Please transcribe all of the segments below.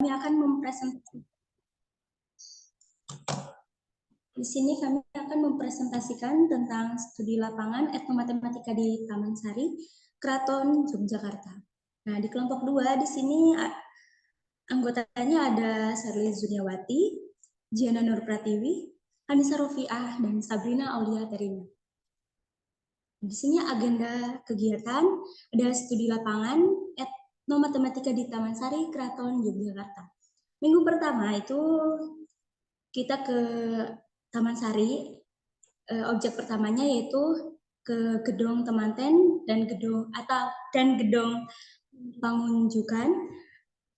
akan mempresentasikan. Di sini kami akan mempresentasikan tentang studi lapangan etnomatematika di Taman Sari, Keraton Yogyakarta. Nah, di kelompok 2 di sini anggotanya ada Sherly Zuniawati, Jiana Nur Pratiwi, Anissa Rofiah, dan Sabrina Aulia Terina. Di sini agenda kegiatan ada studi lapangan etnomatematika di Taman Sari, Keraton Yogyakarta. Minggu pertama itu kita ke Taman Sari, objek pertamanya yaitu ke gedung Temanten dan gedung Pangunjukan.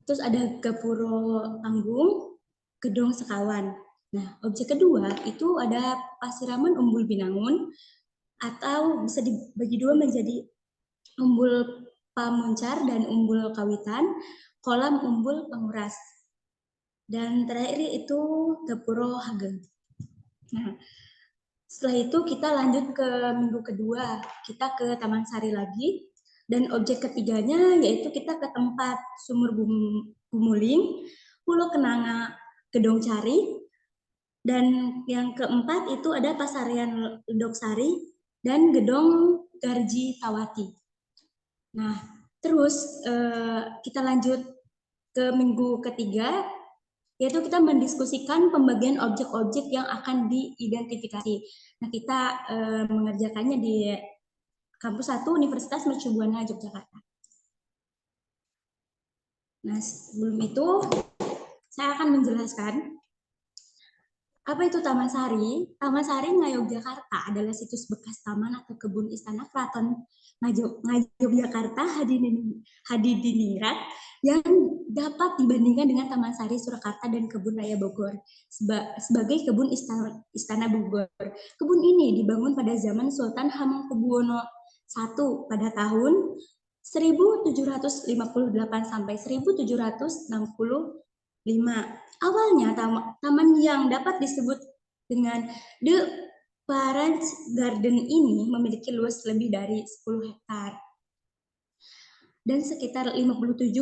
Terus ada Gapuro Panggung, gedung Sekawan. Nah, objek kedua itu ada Pasiraman Umbul Binangun, atau bisa dibagi dua menjadi Umbul Pamuncar dan Umbul Kawitan, kolam Umbul Penguras. Dan terakhir itu Gapuro Hageng. Nah, setelah itu kita lanjut ke minggu kedua, kita ke Taman Sari lagi, dan objek ketiganya yaitu kita ke tempat Sumur Gumuling, Pulau Kenanga, Gedong Cari, dan yang keempat itu ada Pasarian Ledoksari dan Gedong Garji Tawati. Nah, terus kita lanjut ke minggu ketiga, yaitu kita mendiskusikan pembagian objek-objek yang akan diidentifikasi. Nah, kita mengerjakannya di Kampus 1 Universitas Mercu Buana Yogyakarta. Nah, sebelum itu saya akan menjelaskan apa itu Taman Sari. Taman Sari Ngayogyakarta adalah situs bekas taman atau kebun istana Keraton Ngayogyakarta Hadiningrat yang dapat dibandingkan dengan Taman Sari Surakarta dan Kebun Raya Bogor sebagai kebun istana Bogor. Kebun ini dibangun pada zaman Sultan Hamengkubuwono I pada tahun 1758 sampai 1765. Awalnya taman yang dapat disebut dengan The Parents Garden ini memiliki luas lebih dari 10 hektar dan sekitar 57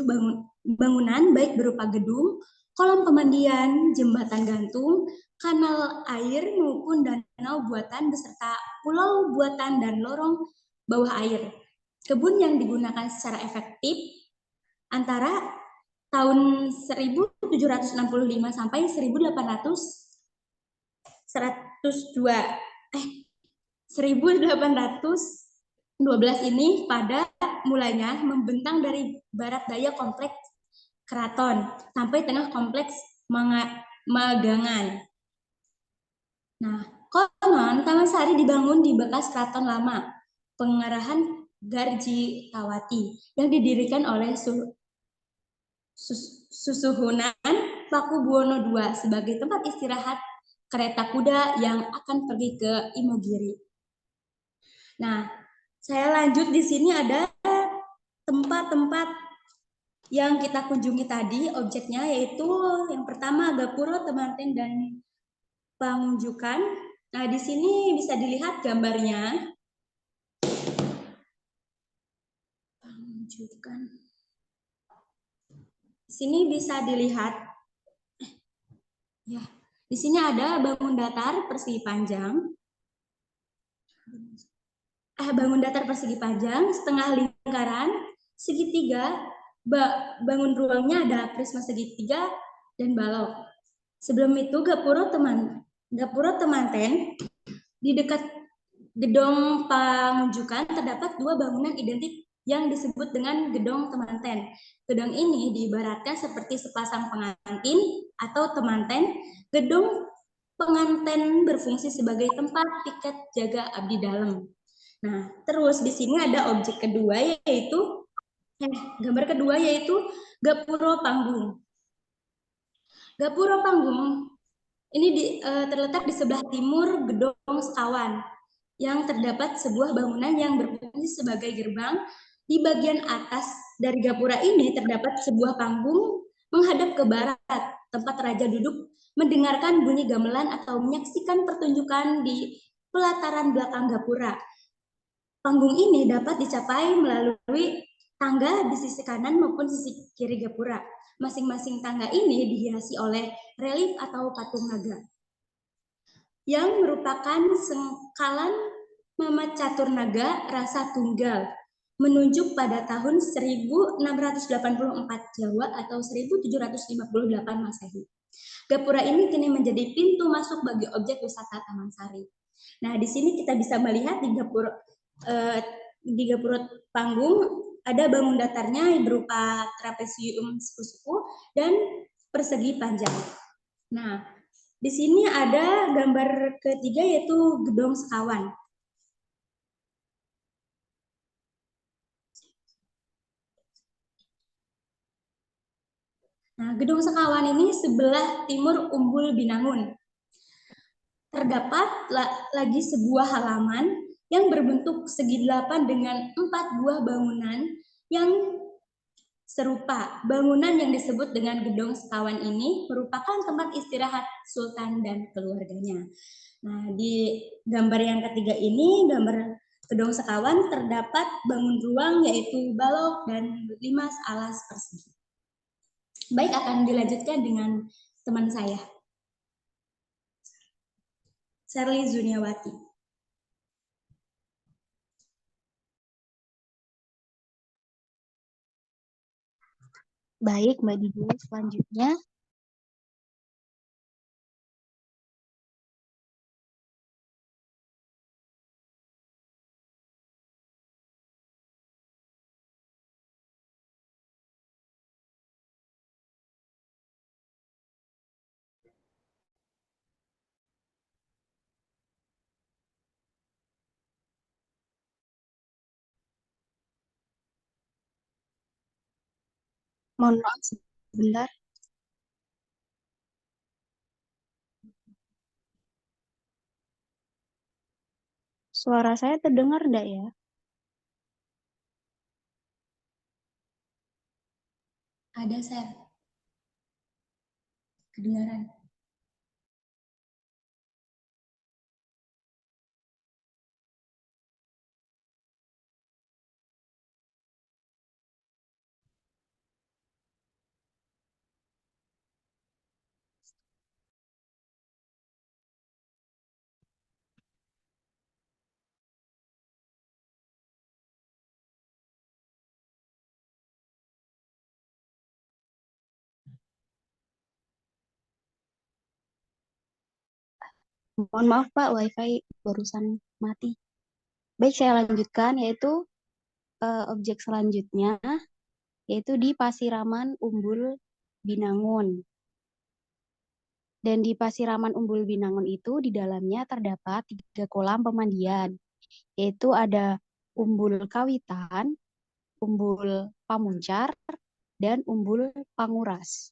bangunan baik berupa gedung, kolam pemandian, jembatan gantung, kanal air maupun danau buatan beserta pulau buatan dan lorong bawah air. Kebun yang digunakan secara efektif antara tahun 1765 sampai 1812 ini pada mulanya membentang dari barat daya kompleks Keraton sampai tengah kompleks Magangan. Nah, konon Taman Sari dibangun di bekas Keraton Lama, pengarahan Garji Tawati yang didirikan oleh Susuhunan Pakubuwono II sebagai tempat istirahat kereta kuda yang akan pergi ke Imogiri. Nah, saya lanjut di sini ada tempat-tempat yang kita kunjungi tadi, objeknya yaitu yang pertama Gapuro, Temanten, dan Pangunjukan. Nah, di sini bisa dilihat gambarnya. Pangunjukan. Sini bisa dilihat, ya, di sini ada bangun datar persegi panjang, setengah lingkaran, segitiga, bangun ruangnya ada prisma segitiga dan balok. Sebelum itu Gapuro Temanten, di dekat gedung Pangunjukan terdapat dua bangunan identik yang disebut dengan Gedung Temanten. Gedung ini diibaratkan seperti sepasang pengantin atau temanten. Gedung pengantin berfungsi sebagai tempat tiket jaga abdi dalam. Nah, terus di sini ada objek kedua yaitu gambar kedua yaitu Gapuro Panggung. Gapuro Panggung ini terletak di sebelah timur Gedung Sekawan yang terdapat sebuah bangunan yang berfungsi sebagai gerbang. Di bagian atas dari gapura ini terdapat sebuah panggung menghadap ke barat, tempat raja duduk mendengarkan bunyi gamelan atau menyaksikan pertunjukan di pelataran belakang gapura. Panggung ini dapat dicapai melalui tangga di sisi kanan maupun sisi kiri gapura. Masing-masing tangga ini dihiasi oleh relief atau patung naga yang merupakan sengkalan Mamat Catur Naga rasa tunggal menunjuk pada tahun 1684 Jawa atau 1758 Masehi. Gapura ini kini menjadi pintu masuk bagi objek wisata Taman Sari. Nah, di sini kita bisa melihat di gapura panggung ada bangun datarnya berupa trapesium sepuh-sepuh dan persegi panjang. Nah, di sini ada gambar ketiga yaitu Gedong Sekawan. Nah, Gedung Sekawan ini sebelah timur Umbul Binangun. Terdapat lagi sebuah halaman yang berbentuk segi delapan dengan 4 buah bangunan yang serupa. Bangunan yang disebut dengan Gedung Sekawan ini merupakan tempat istirahat Sultan dan keluarganya. Nah, di gambar yang ketiga ini, gambar Gedung Sekawan, terdapat bangun ruang yaitu balok dan 5 alas persegi. Baik, akan dilanjutkan dengan teman saya, Sherly Zuniawati. Baik, Mbak Didi, selanjutnya mohon maaf sebentar. Suara saya terdengar enggak ya? Ada saya kedengaran. Mohon maaf Pak, WiFi barusan mati. Baik, saya lanjutkan yaitu objek selanjutnya yaitu di Pasiraman Umbul Binangun. Dan di Pasiraman Umbul Binangun itu di dalamnya terdapat 3 kolam pemandian, yaitu ada Umbul Kawitan, Umbul Pamuncar, dan Umbul Panguras.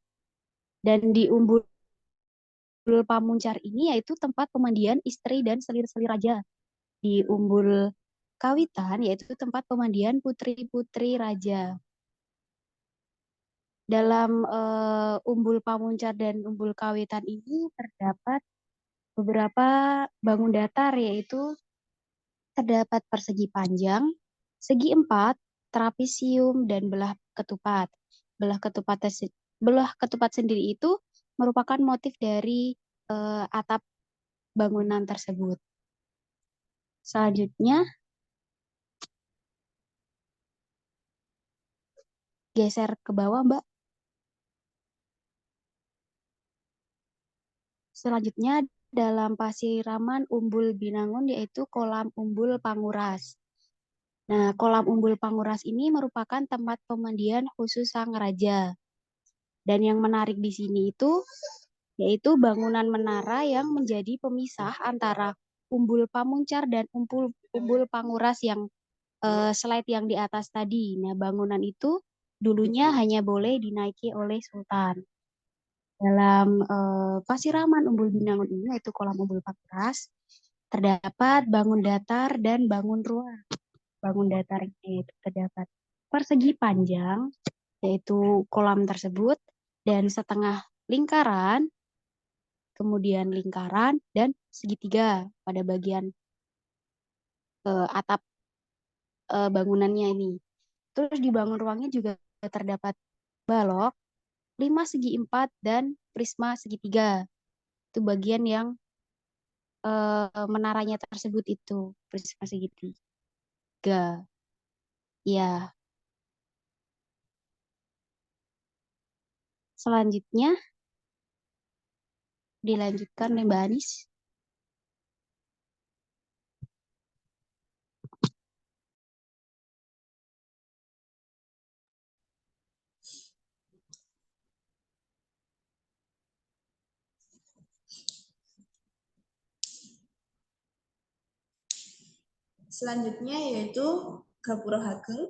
Dan di Umbul Pamuncar ini yaitu tempat pemandian istri dan selir-selir raja. Di Umbul Kawitan yaitu tempat pemandian putri-putri raja. Dalam Umbul Pamuncar dan Umbul Kawitan ini terdapat beberapa bangun datar, yaitu terdapat persegi panjang, segi empat, trapesium, dan belah ketupat. Belah ketupat sendiri itu merupakan motif dari atap bangunan tersebut. Selanjutnya, geser ke bawah, Mbak. Selanjutnya, dalam Pasiraman Umbul Binangun yaitu kolam Umbul Panguras. Nah, kolam Umbul Panguras ini merupakan tempat pemandian khusus sang raja. Dan yang menarik di sini itu yaitu bangunan menara yang menjadi pemisah antara Umbul Pamuncar dan Umbul Panguras yang slide yang di atas tadi. Nah, bangunan itu dulunya hanya boleh dinaiki oleh Sultan. Dalam Pasiraman Umbul Binangun ini yaitu kolam Umbul Panguras terdapat bangun datar dan bangun ruang. Bangun datar ini terdapat persegi panjang yaitu kolam tersebut dan setengah lingkaran, kemudian lingkaran dan segitiga pada bagian atap bangunannya ini. Terus di bangun ruangnya juga terdapat balok, 5 segi 4 dan prisma segitiga. Itu bagian yang menaranya tersebut itu prisma segitiga. Ya, selanjutnya dilanjutkan oleh Mbak Anis. Selanjutnya yaitu Gapura Hageng.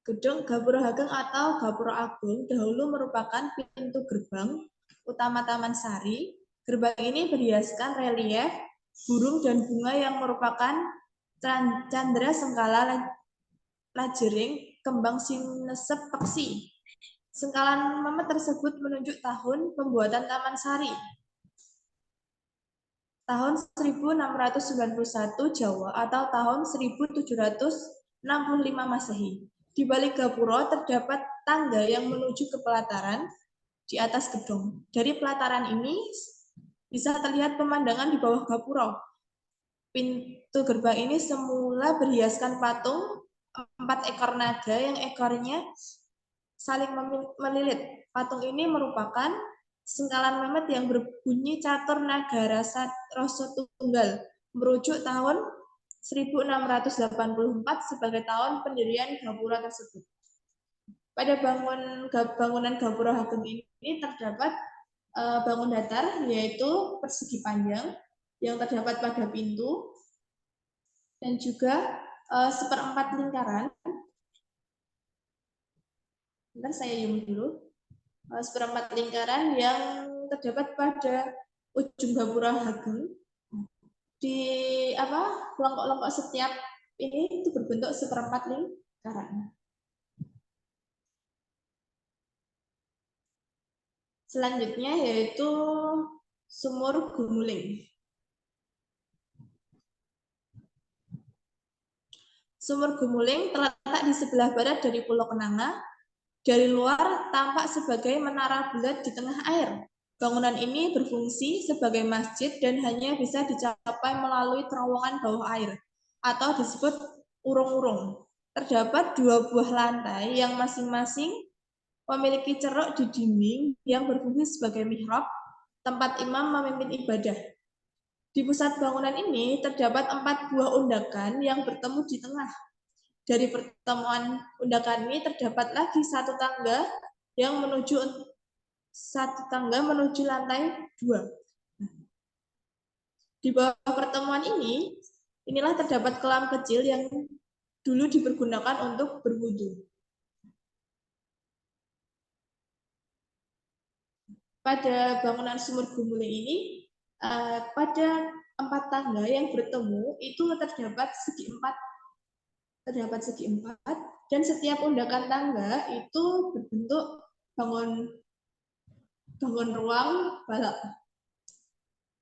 Gedung Gapura Hageng atau Gapura Agung dahulu merupakan pintu gerbang utama Taman Sari. Gerbang ini berhiaskan relief burung dan bunga yang merupakan candra sengkala lajering kembang sinesep peksi. Sengkalan memet tersebut menunjuk tahun pembuatan Taman Sari. Tahun 1691 Jawa atau tahun 1765 Masehi. Di balik gapura terdapat tangga yang menuju ke pelataran di atas gedung. Dari pelataran ini bisa terlihat pemandangan di bawah gapura. Pintu gerbang ini semula berhiaskan patung 4 ekor naga yang ekornya saling melilit. Patung ini merupakan sengkalan memet yang berbunyi catur nagara rasa tunggal, merujuk tahun 1684 sebagai tahun pendirian gapura tersebut. Pada bangunan Gapura Hageng ini terdapat bangun datar, yaitu persegi panjang yang terdapat pada pintu, dan juga seperempat lingkaran. Bentar saya zoom dulu. Seperempat lingkaran yang terdapat pada ujung Gapura Hageng. Di kelompok-kelompok setiap ini itu berbentuk seperempat lingkaran. Selanjutnya yaitu Sumur Gumuling. Sumur Gumuling terletak di sebelah barat dari Pulau Kenanga. Dari luar tampak sebagai menara bulat di tengah air. Bangunan ini berfungsi sebagai masjid dan hanya bisa dicapai melalui terowongan bawah air atau disebut urung-urung. Terdapat 2 buah lantai yang masing-masing memiliki ceruk di dinding yang berfungsi sebagai mihrab, tempat imam memimpin ibadah. Di pusat bangunan ini terdapat 4 buah undakan yang bertemu di tengah. Dari pertemuan undakan ini terdapat lagi satu tangga menuju lantai 2. Di bawah pertemuan ini, inilah terdapat kolam kecil yang dulu dipergunakan untuk berwudu. Pada bangunan Sumur Gumuling ini, pada 4 tangga yang bertemu itu terdapat segi 4 dan setiap undakan tangga itu berbentuk bangun ruang balok.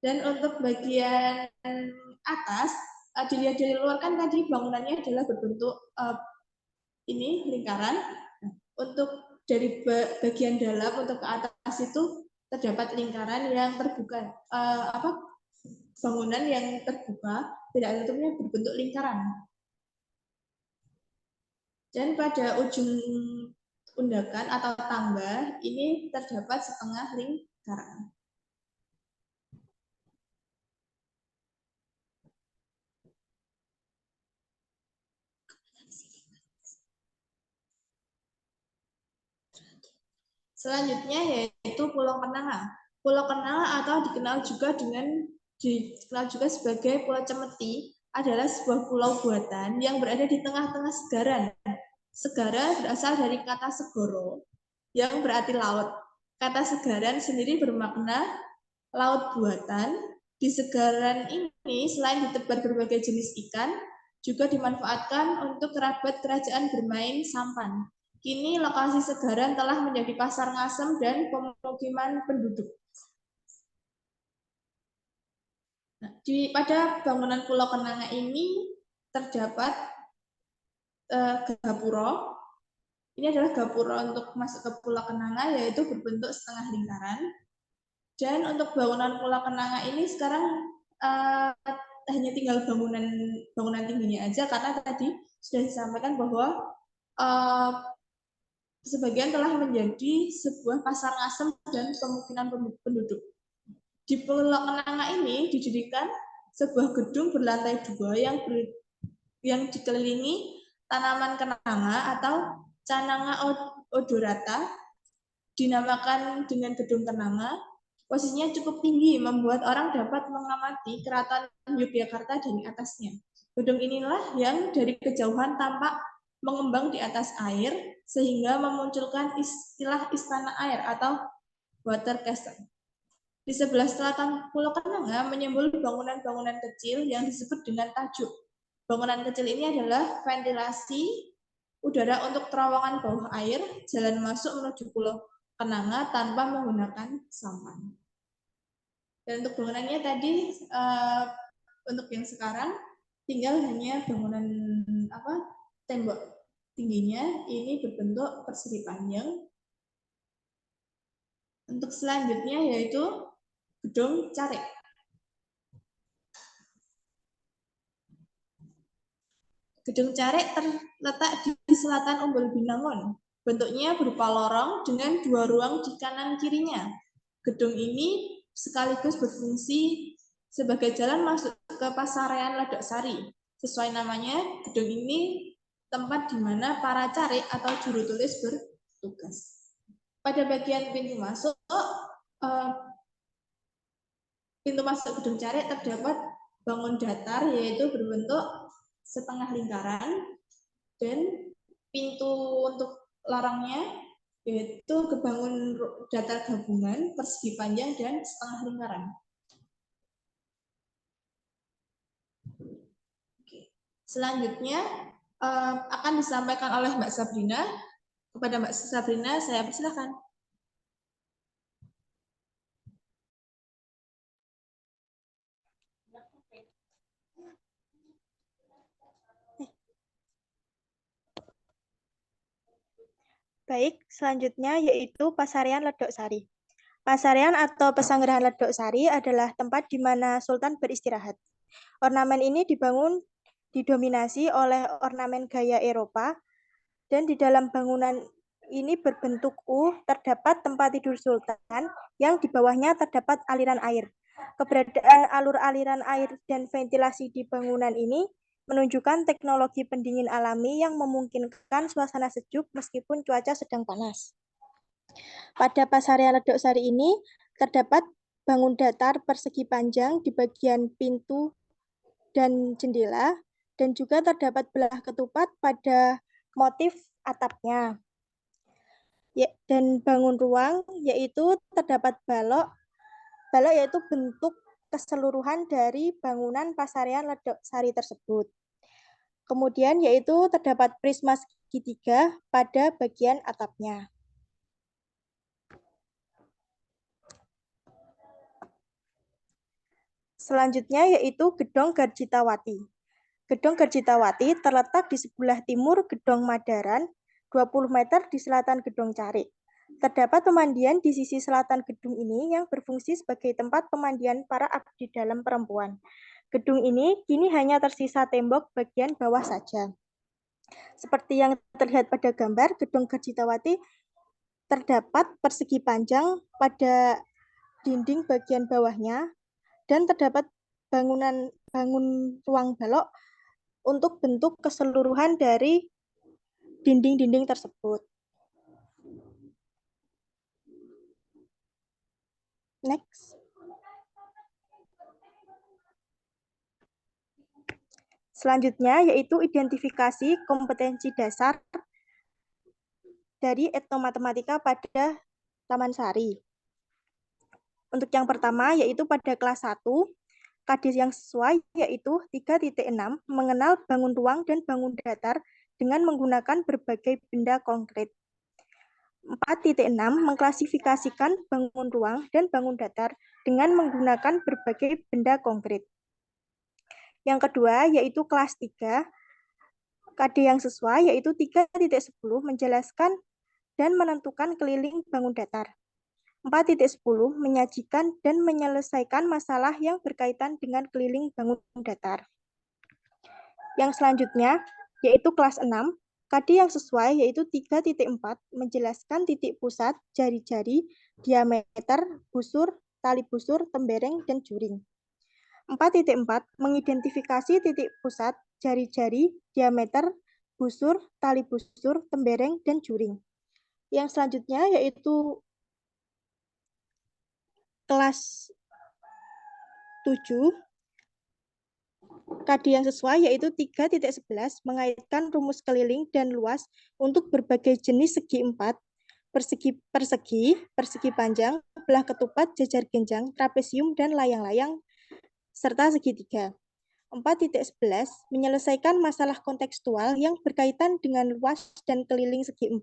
Dan untuk bagian atas, dilihat dari luar kan tadi bangunannya adalah berbentuk ini lingkaran. Untuk dari bagian dalam untuk ke atas itu terdapat lingkaran yang terbuka, bangunan yang terbuka tidak tutupnya berbentuk lingkaran. Dan pada ujung undakan atau tangga ini terdapat setengah lingkaran. Selanjutnya yaitu Pulau Kenanga. Pulau Kenanga atau dikenal juga sebagai Pulau Cemeti adalah sebuah pulau buatan yang berada di tengah-tengah segaran. Segara berasal dari kata segoro yang berarti laut. Kata segaran sendiri bermakna laut buatan. Di segaran ini selain ditebar berbagai jenis ikan, juga dimanfaatkan untuk kerabat kerajaan bermain sampan. Kini lokasi segaran telah menjadi pasar ngasem dan pemukiman penduduk. Pada bangunan Pulau Kenanga ini terdapat gapura. Ini adalah gapura untuk masuk ke Pulau Kenanga, yaitu berbentuk setengah lingkaran. Dan untuk bangunan Pulau Kenanga ini sekarang hanya tinggal bangunan tingginya aja, karena tadi sudah disampaikan bahwa sebagian telah menjadi sebuah pasar ngasem dan pemukiman penduduk. Di Pulau Kenanga ini didirikan sebuah gedung berlantai 2 yang dikelilingi tanaman kenanga atau Cananga odorata, dinamakan dengan gedung kenanga. Posisinya cukup tinggi, membuat orang dapat mengamati keraton Yogyakarta dari atasnya. Gedung inilah yang dari kejauhan tampak mengembang di atas air, sehingga memunculkan istilah istana air atau water castle. Di sebelah selatan Pulau Kenanga menyembul bangunan-bangunan kecil yang disebut dengan tajuk. Bangunan kecil ini adalah ventilasi udara untuk terowongan bawah air, jalan masuk menuju Pulau Kenanga tanpa menggunakan sampan. Dan untuk bangunannya tadi, untuk yang sekarang tinggal hanya bangunan tembok tingginya ini berbentuk persegi panjang. Untuk selanjutnya yaitu gedung Carik. Gedung Carik terletak di selatan Umbul Binangun. Bentuknya berupa lorong dengan 2 ruang di kanan kirinya. Gedung ini sekaligus berfungsi sebagai jalan masuk ke Pasarean Ledok Sari. Sesuai namanya, gedung ini tempat di mana para carik atau juru tulis bertugas. Pada bagian pintu masuk gedung Carik terdapat bangun datar, yaitu berbentuk setengah lingkaran, dan pintu untuk larangnya yaitu kebangun datar gabungan, persegi panjang, dan setengah lingkaran. Selanjutnya akan disampaikan oleh Mbak Sabrina. Kepada Mbak Sabrina, saya persilakan. Baik, selanjutnya yaitu Pasarean Ledok Sari. Pasarean atau Pesanggerahan Ledok Sari adalah tempat di mana Sultan beristirahat. Ornamen ini didominasi oleh ornamen gaya Eropa, dan di dalam bangunan ini berbentuk U terdapat tempat tidur Sultan yang di bawahnya terdapat aliran air. Keberadaan alur aliran air dan ventilasi di bangunan ini menunjukkan teknologi pendingin alami yang memungkinkan suasana sejuk meskipun cuaca sedang panas. Pada Pasarean Ledok Sari ini terdapat bangun datar persegi panjang di bagian pintu dan jendela, dan juga terdapat belah ketupat pada motif atapnya. Dan bangun ruang yaitu terdapat balok. Balok yaitu bentuk keseluruhan dari bangunan Pasarean Ledok Sari tersebut. Kemudian yaitu terdapat prisma segitiga pada bagian atapnya. Selanjutnya yaitu Gedong Garjitawati. Gedong Garjitawati terletak di sebelah timur Gedong Madaran, 20 meter di selatan Gedong Carik. Terdapat pemandian di sisi selatan gedung ini yang berfungsi sebagai tempat pemandian para abdi dalam perempuan. Gedung ini kini hanya tersisa tembok bagian bawah saja. Seperti yang terlihat pada gambar, Gedong Garjitawati terdapat persegi panjang pada dinding bagian bawahnya, dan terdapat bangun ruang balok untuk bentuk keseluruhan dari dinding-dinding tersebut. Next. Selanjutnya yaitu identifikasi kompetensi dasar dari etnomatematika pada Taman Sari. Untuk yang pertama yaitu pada kelas 1, KD yang sesuai yaitu 3.6 mengenal bangun ruang dan bangun datar dengan menggunakan berbagai benda konkret. 4.6 mengklasifikasikan bangun ruang dan bangun datar dengan menggunakan berbagai benda konkret. Yang kedua yaitu kelas 3 KD yang sesuai yaitu 3.10 menjelaskan dan menentukan keliling bangun datar. 4.10 menyajikan dan menyelesaikan masalah yang berkaitan dengan keliling bangun datar. Yang selanjutnya yaitu kelas 6, KD yang sesuai yaitu 3.4 menjelaskan titik pusat, jari-jari, diameter, busur, tali busur, tembereng, dan juring. 4.4 mengidentifikasi titik pusat, jari-jari, diameter, busur, tali busur, tembereng, dan juring. Yang selanjutnya yaitu kelas 7, KD yang sesuai yaitu 3.11 mengaitkan rumus keliling dan luas untuk berbagai jenis segi 4, persegi panjang, belah ketupat, jajar genjang, trapesium, dan layang-layang, serta segitiga. 4.11 menyelesaikan masalah kontekstual yang berkaitan dengan luas dan keliling segi 4,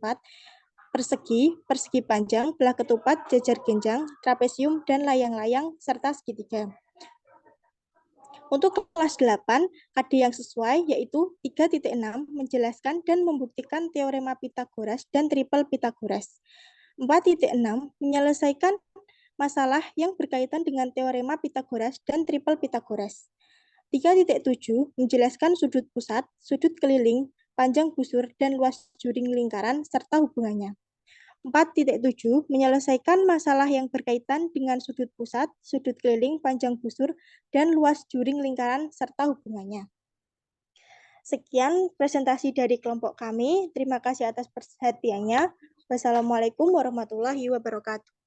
persegi panjang, belah ketupat, jajar genjang, trapesium, dan layang-layang, serta segitiga. Untuk kelas 8, KD yang sesuai yaitu 3.6 menjelaskan dan membuktikan teorema Pythagoras dan triple Pythagoras. 4.6 menyelesaikan masalah yang berkaitan dengan teorema Pythagoras dan triple Pythagoras. 3.7 menjelaskan sudut pusat, sudut keliling, panjang busur, dan luas juring lingkaran, serta hubungannya. 4.7 menyelesaikan masalah yang berkaitan dengan sudut pusat, sudut keliling, panjang busur, dan luas juring lingkaran, serta hubungannya. Sekian presentasi dari kelompok kami. Terima kasih atas perhatiannya. Wassalamualaikum warahmatullahi wabarakatuh.